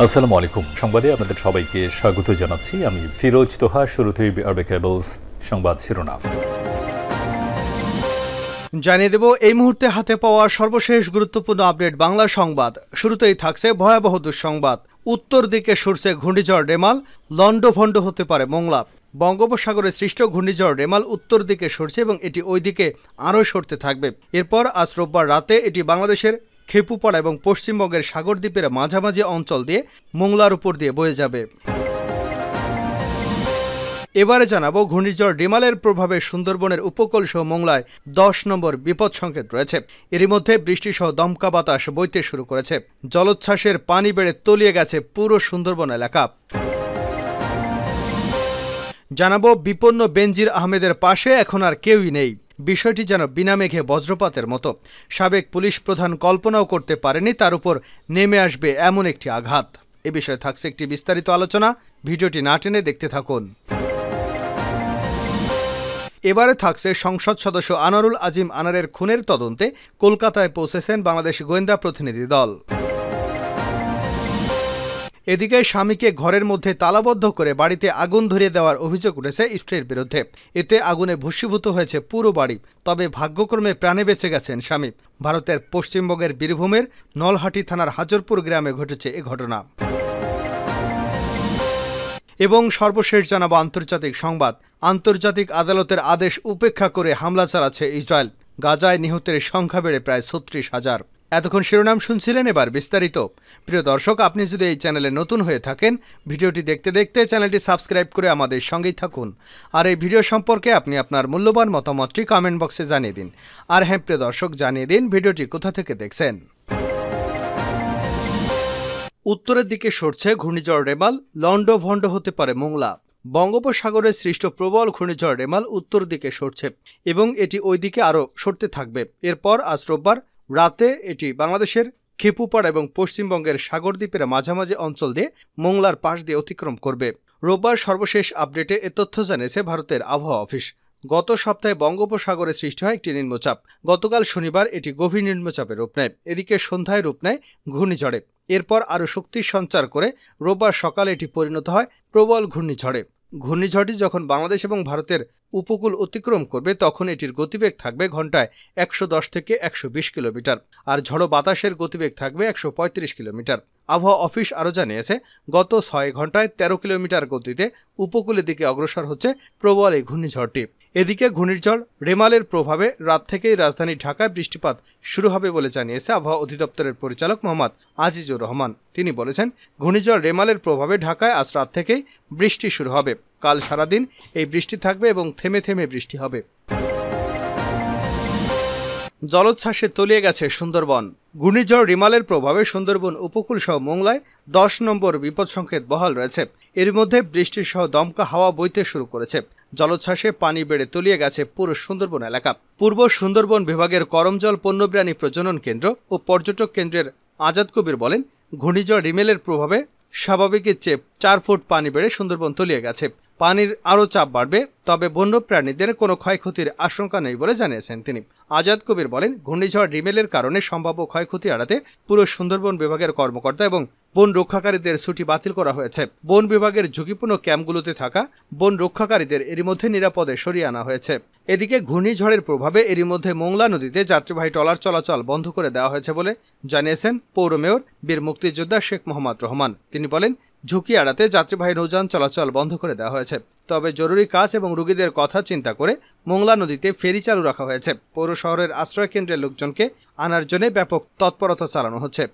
আসসালামু আলাইকুম। সংবাদে আপনাদের সবাইকে স্বাগত জানাচ্ছি। আমি ফিরোজ তোহা। শুরুতেই আরবে কেবলস সংবাদ শিরোনাম জানিয়ে দেব এই মুহূর্তে হাতে পাওয়া সর্বশেষ গুরুত্বপূর্ণ আপডেট বাংলা সংবাদ। শুরুতেই থাকছে ভয়াবহ দুঃসংবাদ। উত্তর দিকে সরছে ঘূর্ণিঝড় রেমাল, লন্ডভন্ড হতে পারে মোংলা। বঙ্গোপসাগরে সৃষ্ট ঘূর্ণিঝড় রেমাল উত্তর দিকে সরছে এবং এটি ওই দিকে আরও সরতে থাকবে। এরপর আজ রোববার রাতে এটি বাংলাদেশের খেপুপাড়া এবং পশ্চিমবঙ্গের সাগরদ্বীপের মাঝামাঝি অঞ্চল দিয়ে মোংলার উপর দিয়ে বয়ে যাবে। এবারে জানাবো ঘূর্ণিঝড় রেমালের প্রভাবে সুন্দরবনের উপকূল সহ মোংলায় 10 নম্বর বিপদ সংকেত রয়েছে। এরই মধ্যে বৃষ্টিসহ দমকা বাতাস বইতে শুরু করেছে। জলোচ্ছ্বাসের পানি বেড়ে তলিয়ে গেছে পুরো সুন্দরবন এলাকা। জানাবো বিপন্ন বেনজির আহমেদের পাশে এখন আর কেউই নেই। বিষয়টি যেন বিনা মেঘে বজ্রপাতের মতো। সাবেক পুলিশ প্রধান কল্পনাও করতে পারেনি তার উপর নেমে আসবে এমন একটি আঘাত। এ বিষয়ে থাকছে একটি বিস্তারিত আলোচনা, ভিডিওটি না টেনে দেখতে থাকুন। এবারে থাকছে সংসদ সদস্য আনারুল আজিম আনারের খুনের তদন্তে কলকাতায় পৌঁছেছেন বাংলাদেশ গোয়েন্দা প্রতিনিধি দল। এদিকে স্বামীকে ঘরের মধ্যে তালাবদ্ধ করে বাড়িতে আগুন ধরিয়ে দেওয়ার অভিযোগ উঠেছে স্ত্রীর বিরুদ্ধে। এতে আগুনে ভস্মীভূত হয়েছে পুরো বাড়ি। তবে ভাগ্যক্রমে প্রাণে বেঁচে গেছেন স্বামী। ভারতের পশ্চিমবঙ্গের বীরভূমের নলহাটি থানার হাজরপুর গ্রামে ঘটেছে এ ঘটনা। এবং সর্বশেষ জানাবো আন্তর্জাতিক সংবাদ। আন্তর্জাতিক আদালতের আদেশ উপেক্ষা করে হামলা চালাচ্ছে ইসরায়েল। গাজায় নিহতের সংখ্যা বেড়ে প্রায় 36,000। এতক্ষণ শিরোনাম শুনছিলেন, এবার বিস্তারিত। প্রিয় দর্শক, আপনি যদি এই চ্যানেলে নতুন হয়ে থাকেন, ভিডিওটি দেখতে দেখতে চ্যানেলটি সাবস্ক্রাইব করে আমাদের সঙ্গেই থাকুন। আর এই ভিডিও সম্পর্কে আপনি আপনার মূল্যবান মতামতটি কমেন্ট বক্সে জানিয়ে দিন। আর হ্যাঁ প্রিয় দর্শক, জানিয়ে দিন ভিডিওটি কোথা থেকে দেখছেন। উত্তরের দিকে সরছে ঘূর্ণিঝড় রেমাল, লন্ডভন্ড হতে পারে মোংলা। বঙ্গোপসাগরে সৃষ্ট প্রবল ঘূর্ণিঝড় রেমাল উত্তর দিকে সরছে এবং এটি ওই দিকে আরও সরতে থাকবে। এরপর আজ রোববার রাতে এটি বাংলাদেশের খেপুপাড়া এবং পশ্চিমবঙ্গের সাগরদ্বীপের মাঝামাঝি অঞ্চল দিয়ে মোংলার পাশ দিয়ে অতিক্রম করবে। রোববার সর্বশেষ আপডেটে এ তথ্য জানিয়েছে ভারতের আবহাওয়া অফিস। গত সপ্তাহে বঙ্গোপসাগরে সৃষ্টি হয় একটি নিম্নচাপ। গতকাল শনিবার এটি গভীর নিম্নচাপে রূপ নেয়। এদিকে সন্ধ্যায় রূপ নেয় ঘূর্ণিঝড়ে। এরপর আরও শক্তি সঞ্চার করে রোববার সকালে এটি পরিণত হয় প্রবল ঘূর্ণিঝড়ে। ঘূর্ণিঝড়টি যখন বাংলাদেশ এবং ভারতের উপকূল অতিক্রম করবে তখন এটির গতিবেগ থাকবে ঘন্টায় 110 থেকে 120 কিলোমিটার, আর ঝড়ো বাতাসের গতিবেগ থাকবে 135 কিলোমিটার। আবহাওয়া অফিস আরও জানিয়েছে গত 6 ঘন্টায় 13 কিলোমিটার গতিতে উপকূলের দিকে অগ্রসর হচ্ছে প্রবল এই ঘূর্ণিঝড়টি। এদিকে ঘূর্ণিঝড় রেমালের প্রভাবে রাত থেকেই রাজধানী ঢাকায় বৃষ্টিপাত শুরু হবে বলে জানিয়েছে আবহাওয়া অধিদপ্তরের পরিচালক মোহাম্মদ আজিজুর রহমান। তিনি বলেছেন, ঘূর্ণিঝড় রেমালের প্রভাবে ঢাকায় আজ রাত থেকেই বৃষ্টি শুরু হবে। কাল সারাদিন এই বৃষ্টি থাকবে এবং থেমে থেমে বৃষ্টি হবে। জলোচ্ছ্বাসে তলিয়ে গেছে সুন্দরবন। ঘূর্ণিঝড় রিমালের প্রভাবে সুন্দরবন উপকূল সহ মোংলায় 10 নম্বর বিপদ সংকেত বহাল রয়েছে। এর মধ্যে বৃষ্টি সহ দমকা হাওয়া বইতে শুরু করেছে। জলোচ্ছ্বাসে পানি বেড়ে তলিয়ে গেছে পুরো সুন্দরবন এলাকা। পূর্ব সুন্দরবন বিভাগের করমজল বন্যপ্রাণী প্রজনন কেন্দ্র ও পর্যটক কেন্দ্রের আজাদ কবির বলেন, ঘূর্ণিঝড় রিমেলের প্রভাবে স্বাভাবিকের চেয়ে 4 ফুট পানি বেড়ে সুন্দরবন তলিয়ে গেছে। পানির আরও চাপ বাড়বে, তবে বন্যপ্রাণীদের কোনো ক্ষয়ক্ষতির আশঙ্কা নেই বলে জানিয়েছেন তিনি। আজাদ কবির বলেন, ঘূর্ণিঝড় রিমেলের কারণে সম্ভাব্য ক্ষয়ক্ষতি এড়াতে পুরো সুন্দরবন বিভাগের কর্মকর্তা এবং বন রক্ষাকারীদের ছুটি বাতিল করা হয়েছে। বন বিভাগের ঝুঁকিপূর্ণ ক্যাম্পগুলোতে থাকা বন রক্ষাকারীদের এরই মধ্যে নিরাপদে সরিয়ে আনা হয়েছে। এদিকে ঘূর্ণিঝড়ের প্রভাবে এরই মধ্যে মোংলা নদীতে যাত্রীবাহী ট্রলার চলাচল বন্ধ করে দেওয়া হয়েছে বলে জানিয়েছেন পৌর মেয়র বীর মুক্তিযোদ্ধা শেখ মোহাম্মদ রহমান। তিনি বলেন, ঝুঁকি এড়াতে যাত্রীবাহী নৌযান চলাচল বন্ধ করে দেওয়া হয়েছে। তবে জরুরি কাজ এবং রোগীদের কথা চিন্তা করে মোংলা নদীতে ফেরি চালু রাখা হয়েছে। পৌর শহরের আশ্রয় কেন্দ্রের লোকজনকে আনার জন্য ব্যাপক তৎপরতা চালানো হচ্ছে।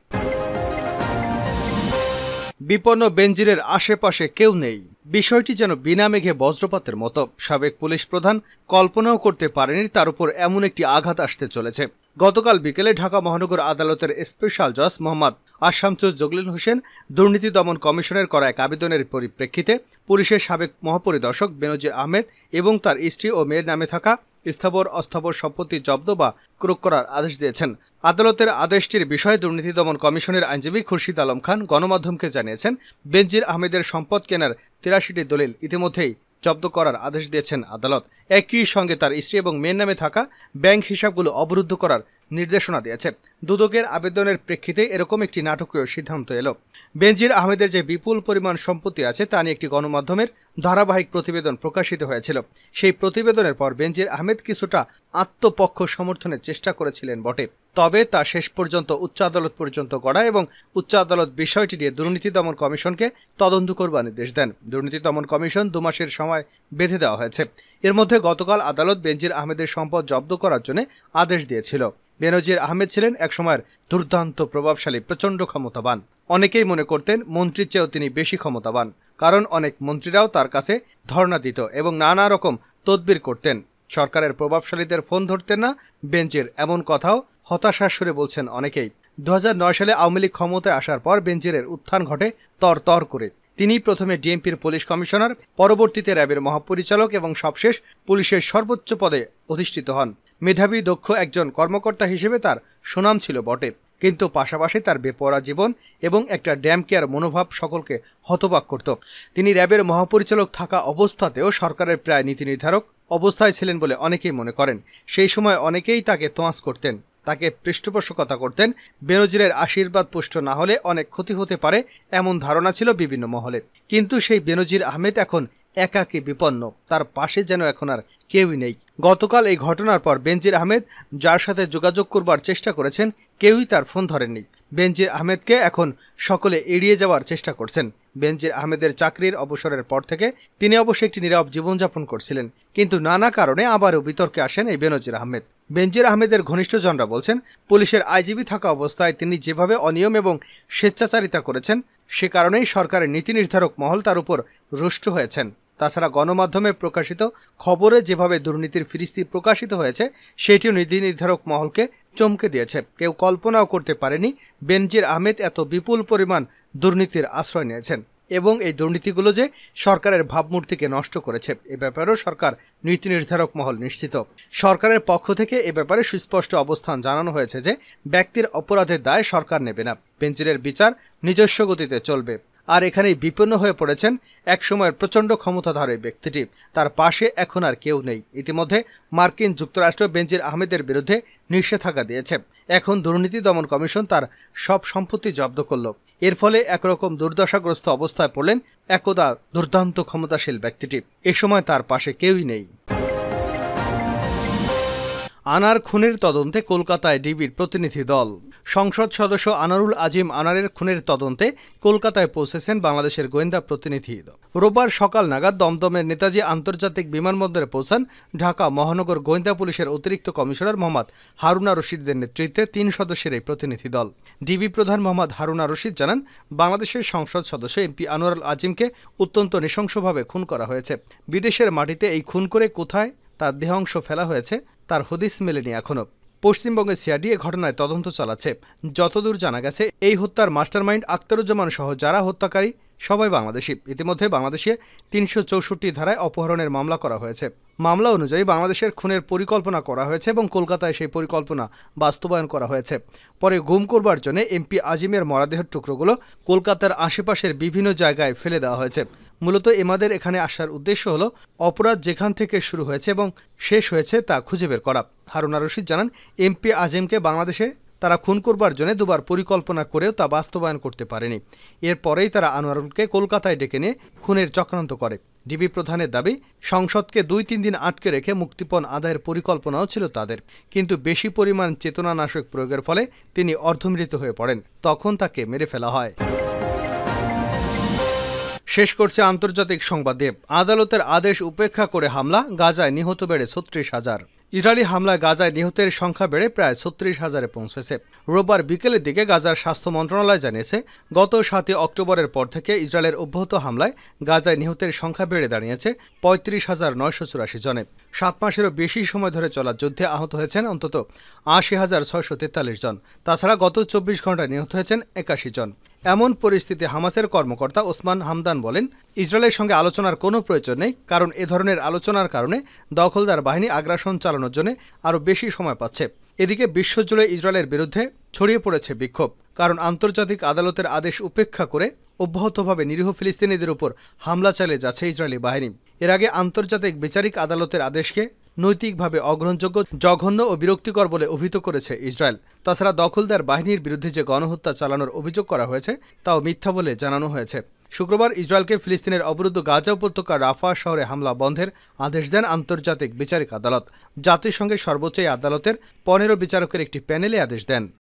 বিপন্ন বেনজিরের আশেপাশে কেউ নেই। বিষয়টি যেন বিনা মেঘে বজ্রপাতের মতো। সাবেক পুলিশ প্রধান কল্পনাও করতে পারেনি তার উপর এমন একটি আঘাত আসতে চলেছে। গতকাল বিকেলে ঢাকা মহানগর আদালতের স্পেশাল জজ মোহাম্মদ আশামসুজ জগলিল হোসেন দুর্নীতি দমন কমিশনের করা এক আবেদনের পরিপ্রেক্ষিতে পুলিশের সাবেক মহাপরিদর্শক বেনজির আহমেদ এবং তার স্ত্রী ও মেয়ের নামে থাকা স্থাবর অস্থাবর সম্পত্তি জব্দ বা ক্রয় করার আদেশ দিয়েছেন। আদালতের আদেশটির বিষয়ে দুর্নীতি দমন কমিশনের আইনজীবী খুরশিদ আলম খান গণমাধ্যমকে জানিয়েছেন, বেনজির আহমেদের সম্পদ কেনার 83টি দলিল ইতিমধ্যেই জব্দ করার আদেশ দিয়েছেন আদালত। একই সঙ্গে তার স্ত্রী এবং মেয়ের নামে থাকা ব্যাংক হিসাবগুলো অবরুদ্ধ করার নির্দেশনা দিয়েছে। দুদকের আবেদনের প্রেক্ষিতে এরকম একটি নাটকীয় সিদ্ধান্ত এলো। বেনজির আহমেদের যে বিপুল পরিমাণ সম্পত্তি আছে তা নিয়ে একটি গণমাধ্যমের ধারাবাহিক প্রতিবেদন প্রকাশিত হয়েছিল। সেই প্রতিবেদনের পর বেনজির আহমেদ কিছুটা আত্মপক্ষ সমর্থনের চেষ্টা করেছিলেন বটে, তবে তা শেষ পর্যন্ত উচ্চ আদালত পর্যন্ত গড়ায় এবং উচ্চ আদালত বিষয়টি নিয়ে দুর্নীতি দমন কমিশনকে তদন্ত করবার নির্দেশ দেন। দুর্নীতি দমন কমিশন 2 মাসের সময় বেঁধে দেওয়া হয়েছে। এর মধ্যে গতকাল আদালত বেনজির আহমেদের সম্পদ জব্দ করার জন্য আদেশ দিয়েছিল। বেনজির আহমেদ ছিলেন একসময়ের দুর্দান্ত প্রভাবশালী, প্রচণ্ড ক্ষমতাবান। অনেকেই মনে করতেন মন্ত্রীর চেয়েও তিনি বেশি ক্ষমতাবান, কারণ অনেক মন্ত্রীরাও তার কাছে ধর্ণা দিত এবং নানা রকম তদবির করতেন। সরকারের প্রভাবশালীদের ফোন ধরতেন না বেনজির, এমন কথাও হতাশার সুরে বলছেন অনেকেই। 2009 সালে আওয়ামী লীগ ক্ষমতায় আসার পর বেনজিরের উত্থান ঘটে তর করে। তিনি প্রথমে ডিএমপির পুলিশ কমিশনার, পরবর্তীতে র্যাবের মহাপরিচালক এবং সবশেষ পুলিশের সর্বোচ্চ পদে অধিষ্ঠিত হন। মেধাবী, দক্ষ একজন কর্মকর্তা হিসেবে তার সুনাম ছিল বটে, কিন্তু পাশাপাশি তার বেপরোয়া জীবন এবং একটা ড্যাম কেয়ার মনোভাব সকলকে হতবাক করত। তিনি র্যাবের মহাপরিচালক থাকা অবস্থাতেও সরকারের প্রায় নীতি নির্ধারক অবস্থায় ছিলেন বলে অনেকেই মনে করেন। সেই সময় অনেকেই তাকে তোয়াজ করতেন, তাকে পৃষ্ঠপোষকতা করতেন। বেনজিরের আশীর্বাদ পুষ্ট না হলে অনেক ক্ষতি হতে পারে এমন ধারণা ছিল বিভিন্ন মহলে। কিন্তু সেই বেনজির আহমেদ এখন একাকী বিপন্ন, তার পাশে যেন এখন আর কেউই নেই। গতকাল এই ঘটনার পর বেনজির আহমেদ যার সাথে যোগাযোগ করবার চেষ্টা করেছেন কেউই তার ফোন ধরেননি। বেনজির আহমেদকে এখন সকলে এড়িয়ে যাওয়ার চেষ্টা করছেন। বেনজির আহমেদের চাকরির অবসরের পর থেকে তিনি অবশ্যই একটি নীরব জীবনযাপন করছিলেন, কিন্তু নানা কারণে আবারও বিতর্কে আসেন এই বেনজির আহমেদ। বেনজির আহমেদের ঘনিষ্ঠজনরা বলছেন, পুলিশের আইজিবি থাকা অবস্থায় তিনি যেভাবে অনিয়ম এবং স্বেচ্ছাচারিতা করেছেন সে কারণেই সরকারের নীতি নির্ধারক মহল তার উপর রুষ্ট হয়েছেন। তাছাড়া গণমাধ্যমে প্রকাশিত খবরে যেভাবে দুর্নীতির ফিরিস্তি প্রকাশিত হয়েছে সেটিও নীতি নির্ধারক মহলকে চমকে দিয়েছে। কেউ কল্পনাও করতে পারেনি বেনজির আহমেদ এত বিপুল পরিমাণ দুর্নীতির আশ্রয় নিয়েছেন এবং এই দুর্নীতিগুলো যে সরকারের ভাবমূর্তিকে নষ্ট করেছে এ ব্যাপারেও সরকার নীতি নির্ধারক মহল নিশ্চিত। সরকারের পক্ষ থেকে এ ব্যাপারে সুস্পষ্ট অবস্থান জানানো হয়েছে যে ব্যক্তির অপরাধের দায় সরকার নেবে না, বেনজিরের বিচার নিজস্ব গতিতে চলবে। আর এখানেই বিপন্ন হয়ে পড়েছেন একসময়ের প্রচণ্ড ক্ষমতাধর এই ব্যক্তিটি, তার পাশে এখন আর কেউ নেই। ইতিমধ্যে মার্কিন যুক্তরাষ্ট্র বেনজির আহমেদের বিরুদ্ধে নিষেধাজ্ঞা দিয়েছে। এখন দুর্নীতি দমন কমিশন তার সব সম্পত্তি জব্দ করল। এর ফলে একরকম দুর্দশাগ্রস্ত অবস্থায় পড়লেন একদা দুর্দান্ত ক্ষমতাশীল ব্যক্তিটি। এ সময় তার পাশে কেউই নেই। আনার খুনের তদন্তে কলকাতায় ডিবির প্রতিনিধি দল। সংসদ সদস্য আনারুল আজিম আনারের খুনের তদন্তে কলকাতায় পৌঁছেছেন বাংলাদেশের গোয়েন্দা প্রতিনিধি দল। রোববার সকাল নাগাদ দমদমের নেতাজি আন্তর্জাতিক বিমানবন্দরে পৌঁছান ঢাকা মহানগর গোয়েন্দা পুলিশের অতিরিক্ত কমিশনার মোহাম্মদ হারুনা রশিদের নেতৃত্বে 3 সদস্যের এই প্রতিনিধি দল। ডিবি প্রধান মোহাম্মদ হারুনা রশিদ জানান, বাংলাদেশের সংসদ সদস্য এমপি আনোয়ারুল আজিমকে অত্যন্ত নৃশংসভাবে খুন করা হয়েছে। বিদেশের মাটিতে এই খুন করে কোথায় তার দেহাংশ ফেলা হয়েছে তার হদিস মেলেনি এখনও। পশ্চিমবঙ্গের সিআইডি এ ঘটনায় তদন্ত চালাচ্ছে। যতদূর জানা গেছে এই হত্যার মাস্টারমাইন্ড আখতারুজ্জামান সহ যারা হত্যাকারী সবাই বাংলাদেশি। ইতিমধ্যে বাংলাদেশে 364 ধারায় অপহরণের মামলা করা হয়েছে। মামলা অনুযায়ী বাংলাদেশের খুনের পরিকল্পনা করা হয়েছে এবং কলকাতায় সেই পরিকল্পনা বাস্তবায়ন করা হয়েছে। পরে গুম করবার জন্য এমপি আজিমের মরদেহের টুকরোগুলো কলকাতার আশেপাশের বিভিন্ন জায়গায় ফেলে দেওয়া হয়েছে। মূলত এমাদের এখানে আসার উদ্দেশ্য হলো অপরাধ যেখান থেকে শুরু হয়েছে এবং শেষ হয়েছে তা খুঁজে বের করা। হারুনা রশিদ জানান, এমপি আজিমকে বাংলাদেশে তারা খুন করবার জন্য 2বার পরিকল্পনা করেও তা বাস্তবায়ন করতে পারেনি। এরপরেই তারা আনোয়ারুলকে কলকাতায় ডেকে নিয়ে খুনের চক্রান্ত করে। ডিবি প্রধানের দাবি, সংসদকে 2-3 দিন আটকে রেখে মুক্তিপণ আদায়ের পরিকল্পনাও ছিল তাদের, কিন্তু বেশি পরিমাণ চেতনানাশক প্রয়োগের ফলে তিনি অর্ধমৃত হয়ে পড়েন। তখন তাকে মেরে ফেলা হয়। শেষ করছে আন্তর্জাতিক সংবাদ দিয়ে। আদালতের আদেশ উপেক্ষা করে হামলা, গাজায় নিহত বেড়ে 36,000। ইসরায়েলি হামলায় গাজায় নিহতের সংখ্যা বেড়ে প্রায় 36,000-এ পৌঁছেছে। রোববার বিকেলের দিকে গাজার স্বাস্থ্য মন্ত্রণালয় জানিয়েছে, গত 7 অক্টোবরের পর থেকে ইসরায়েলের অব্যাহত হামলায় গাজায় নিহতের সংখ্যা বেড়ে দাঁড়িয়েছে 35,984 জনে। 7 মাসেরও বেশি সময় ধরে চলা যুদ্ধে আহত হয়েছেন অন্তত 80,643 জন। তাছাড়া গত 24 ঘন্টায় নিহত হয়েছেন 81 জন। এমন পরিস্থিতি হামাসের কর্মকর্তা ওসমান হামদান বলেন, ইসরায়েলের সঙ্গে আলোচনার কোনো প্রয়োজন নেই, কারণ এ ধরনের আলোচনার কারণে দখলদার বাহিনী আগ্রাসন চালানোর জন্য আরও বেশি সময় পাচ্ছে। এদিকে বিশ্বজুড়ে ইসরায়েলের বিরুদ্ধে ছড়িয়ে পড়েছে বিক্ষোভ, কারণ আন্তর্জাতিক আদালতের আদেশ উপেক্ষা করে অব্যাহতভাবে নিরীহ ফিলিস্তিনিদের উপর হামলা চালিয়ে যাচ্ছে ইসরায়েলি বাহিনী। এর আগে আন্তর্জাতিক বিচারিক আদালতের আদেশকে নৈতিকভাবে অগ্রহণযোগ্য, জঘন্য ও বিরক্তিকর বলে অভিহিত করেছে ইসরায়েল। তাছাড়া দখলদার বাহিনীর বিরুদ্ধে যে গণহত্যা চালানোর অভিযোগ করা হয়েছে তাও মিথ্যা বলে জানানো হয়েছে। শুক্রবার ইসরায়েলকে ফিলিস্তিনের অবরুদ্ধ গাজা উপত্যকার রাফা শহরে হামলা বন্ধের আদেশ দেন আন্তর্জাতিক বিচারিক আদালত। জাতিসংঘের সর্বোচ্চ এই আদালতের 15 বিচারকের একটি প্যানেল আদেশ দেন।